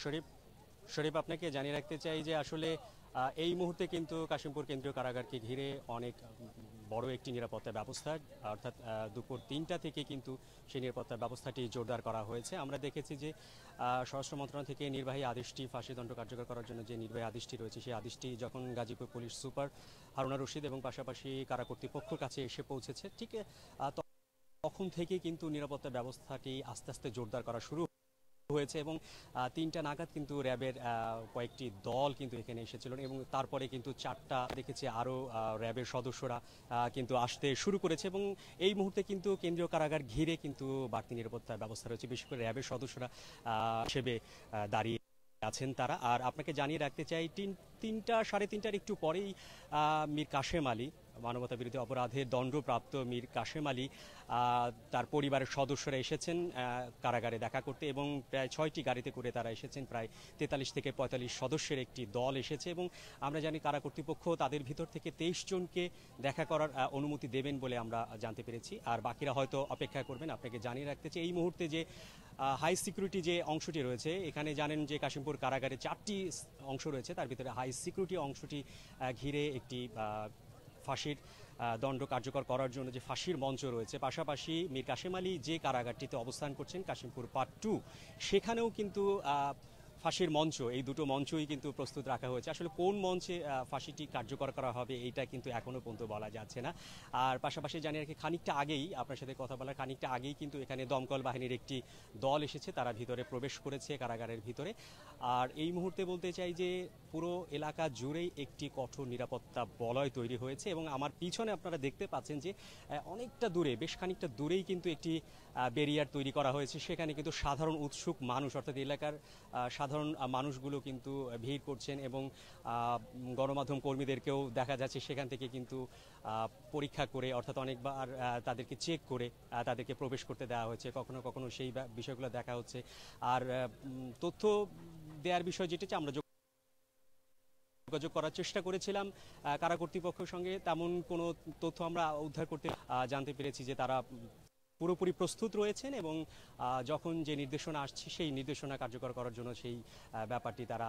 শরীফ শরীফ আপনাকে জানিয়ে রাখতে চাই যে আসলে এই মুহূর্তে কিন্তু কাশিমপুর কেন্দ্রীয় কারাগারকে ঘিরে অনেক বড় একটি নিরাপত্তা ব্যবস্থা, অর্থাৎ দুপুর ৩টা থেকে কিন্তু সেই নিরাপত্তা ব্যবস্থাটি জোরদার করা হয়েছে। আমরা দেখেছি যে স্বরাষ্ট্র মন্ত্রণালয় থেকে নির্বাহী আদেশটি, ফাঁসিদণ্ড কার্যকর করার জন্য যে নির্বাহী আদেশটি রয়েছে, সেই আদেশটি যখন Gazipur police super Haruna Rashid এবং পাশাপাশি কারা কর্তৃপক্ষের কাছে এসে পৌঁছেছে, ঠিক তখন থেকে কিন্তু নিরাপত্তা ব্যবস্থাটি আস্তে আস্তে জোরদার করা শুরু হয়েছে এবং ৩টা নাগাদ কিন্তু র্যাবের কয়েকটি দল কিন্তু এখানে এসেছিল এবং তারপরে কিন্তু 4টা দেখেছি আরও র্যাবের সদস্যরা কিন্তু আসতে শুরু করেছে এবং এই মুহূর্তে কিন্তু কেন্দ্রীয় কারাগার ঘিরে কিন্তু বাড়তি নিরাপত্তা ব্যবস্থা রয়েছে, বিশেষ করে র্যাবের সদস্যরা হিসেবে দাঁড়িয়ে আছেন তারা। আর আপনাকে জানিয়ে রাখতে চাই, 3টা সাড়ে 3টার একটু পরেই মীর কাশেম আলী, মানবতা বিরোধী অপরাধের দণ্ডপ্রাপ্ত মীর কাশেম আলী, তার পরিবারের সদস্যরা এসেছেন কারাগারে দেখা করতে এবং প্রায় 6টি গাড়িতে করে তারা এসেছেন। প্রায় 43 থেকে 45 সদস্যের একটি দল এসেছে এবং আমরা জানি কারা কর্তৃপক্ষ তাদের ভিতর থেকে 23 জনকে দেখা করার অনুমতি দেবেন বলে আমরা জানতে পেরেছি, আর বাকিরা হয়তো অপেক্ষা করবেন। আপনাকে জানিয়ে রাখতে চাই, এই মুহূর্তে যে হাই সিকিউরিটি যে অংশটি রয়েছে, এখানে জানেন যে কাশিমপুর কারাগারে 4টি অংশ রয়েছে, তার ভিতরে হাই সিকিউরিটি অংশটি ঘিরে একটি ফাঁসির দণ্ড কার্যকর করার জন্য যে ফাঁসির মঞ্চ রয়েছে, পাশাপাশি মীর কাশেম আলী যে কারাগারটিতে অবস্থান করছেন কাশিমপুর পার্ট 2, সেখানেও কিন্তু ফাঁসির মঞ্চ, এই দুটো মঞ্চই কিন্তু প্রস্তুত রাখা হয়েছে। আসলে কোন মঞ্চে ফাঁসিটি কার্যকর করা হবে এইটা কিন্তু এখনও পর্যন্ত বলা যাচ্ছে না। আর পাশাপাশি জানিয়ে রাখি, খানিকটা আগেই আপনার সাথে কথা বলার খানিকটা আগেই কিন্তু এখানে দমকল বাহিনীর একটি দল এসেছে, তারা ভিতরে প্রবেশ করেছে কারাগারের ভিতরে। আর এই মুহূর্তে বলতে চাই যে পুরো এলাকা জুড়েই একটি কঠোর নিরাপত্তা বলয় তৈরি হয়েছে এবং আমার পিছনে আপনারা দেখতে পাচ্ছেন যে অনেকটা দূরে, বেশ খানিকটা দূরেই কিন্তু একটি ব্যারিয়ার তৈরি করা হয়েছে। সেখানে কিন্তু সাধারণ উৎসুক মানুষ, অর্থাৎ এলাকার সাধারণ মানুষগুলো কিন্তু ভিড় করছেন এবং গণমাধ্যম কর্মীদেরকেও দেখা যাচ্ছে সেখান থেকে কিন্তু পরীক্ষা করে, অর্থাৎ অনেকবার তাদেরকে চেক করে তাদেরকে প্রবেশ করতে দেওয়া হয়েছে, কখনো কখনো সেই বিষয়গুলো দেখা হচ্ছে। আর তথ্য দেওয়ার বিষয় যেটা আমরা যোগাযোগ করার চেষ্টা করেছিলাম কারা কর্তৃপক্ষের সঙ্গে, তেমন কোনো তথ্য আমরা উদ্ধার করতে জানতে পেরেছি যে তারা পুরোপুরি প্রস্তুত রয়েছেন এবং যখন যে নির্দেশনা আসছে সেই নির্দেশনা কার্যকর করার জন্য সেই ব্যাপারটি তারা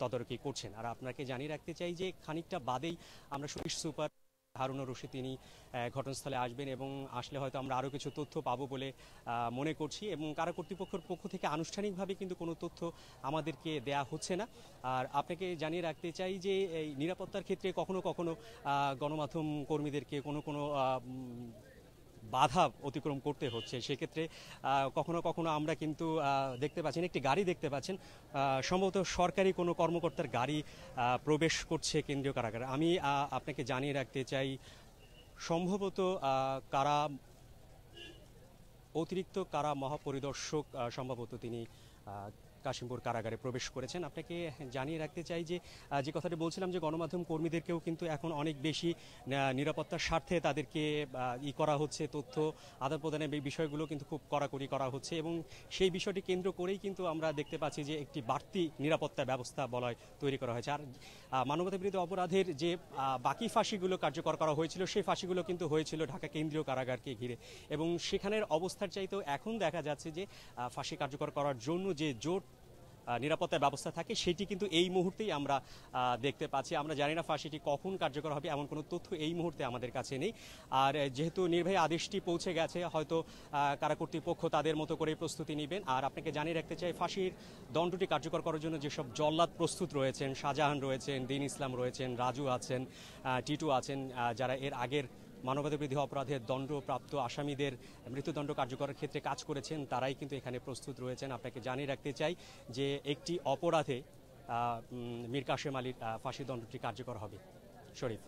তদারকি করছেন। আর আপনাকে জানিয়ে রাখতে চাই যে খানিকটা বাদেই আমরা পুলিশ সুপার হারুনা রশিদ তিনি ঘটনাস্থলে আসবেন এবং আসলে হয়তো আমরা আরও কিছু তথ্য পাবো বলে মনে করছি এবং কারা কর্তৃপক্ষের পক্ষ থেকে আনুষ্ঠানিকভাবে কিন্তু কোনো তথ্য আমাদেরকে দেয়া হচ্ছে না। আর আপনাকে জানিয়ে রাখতে চাই যে এই নিরাপত্তার ক্ষেত্রে কখনো কখনো গণমাধ্যম কর্মীদেরকে কোনো বাধা অতিক্রম করতে হচ্ছে। সেক্ষেত্রে কখনো কখনো আমরা কিন্তু দেখতে পাচ্ছেন, একটি গাড়ি দেখতে পাচ্ছেন, সম্ভবত সরকারি কোনো কর্মকর্তার গাড়ি প্রবেশ করছে কেন্দ্রীয় কারাগারে। আমি আপনাকে জানিয়ে রাখতে চাই, সম্ভবত অতিরিক্ত কারা মহাপরিদর্শক সম্ভবত তিনি কাশিমপুর কারাগারে প্রবেশ করেছেন। আপনাকে জানিয়ে রাখতে চাই যে কথাটি বলছিলাম যে গণমাধ্যম কর্মীদেরকেও কিন্তু এখন অনেক বেশি নিরাপত্তার স্বার্থে তাদেরকে করা হচ্ছে, তথ্য আদান প্রদানের এই বিষয়গুলো কিন্তু খুব কড়াকড়ি করা হচ্ছে এবং সেই বিষয়টি কেন্দ্র করেই কিন্তু আমরা দেখতে পাচ্ছি যে একটি বাড়তি নিরাপত্তা ব্যবস্থা বলয় তৈরি করা হয়েছে। আর মানবতা বিরোধী অপরাধের যে বাকি ফাঁসিগুলো কার্যকর করা হয়েছিল, সেই ফাঁসিগুলো কিন্তু হয়েছিল ঢাকা কেন্দ্রীয় কারাগারকে ঘিরে এবং সেখানের অবস্থার চাইতেও এখন দেখা যাচ্ছে যে ফাঁসি কার্যকর করার জন্য যে জোট নিরাপত্তা ব্যবস্থা থাকে সেটি কিন্তু এই মুহূর্তেই আমরা দেখতে পাচ্ছি। আমরা জানি না ফাঁসিটি কখন কার্যকর হবে, এমন কোনো তথ্য এই মুহূর্তে আমাদের কাছে নেই। আর যেহেতু নির্বাহী আদেশটি পৌঁছে গেছে, হয়তো কারা কর্তৃপক্ষ তাদের মতো করে প্রস্তুতি নেবেন। আর আপনাকে জানিয়ে রাখতে চাই, ফাঁসির দণ্ডটি কার্যকর করার জন্য যেসব জল্লাদ প্রস্তুত রয়েছেন, শাহজাহান রয়েছেন, দিন ইসলাম রয়েছেন, রাজু আছেন, টিটু আছেন, যারা এর আগের মানবতা বিরোধী অপরাধের দণ্ডপ্রাপ্ত আসামিদের মৃত্যুদণ্ড কার্যকরের ক্ষেত্রে কাজ করেছেন, তারাই কিন্তু এখানে প্রস্তুত রয়েছেন। আপনাকে জানিয়ে রাখতে চাই যে একটি অপরাধে মীর কাশেম আলীর ফাঁসি দণ্ডটি কার্যকর হবে। শরীফ।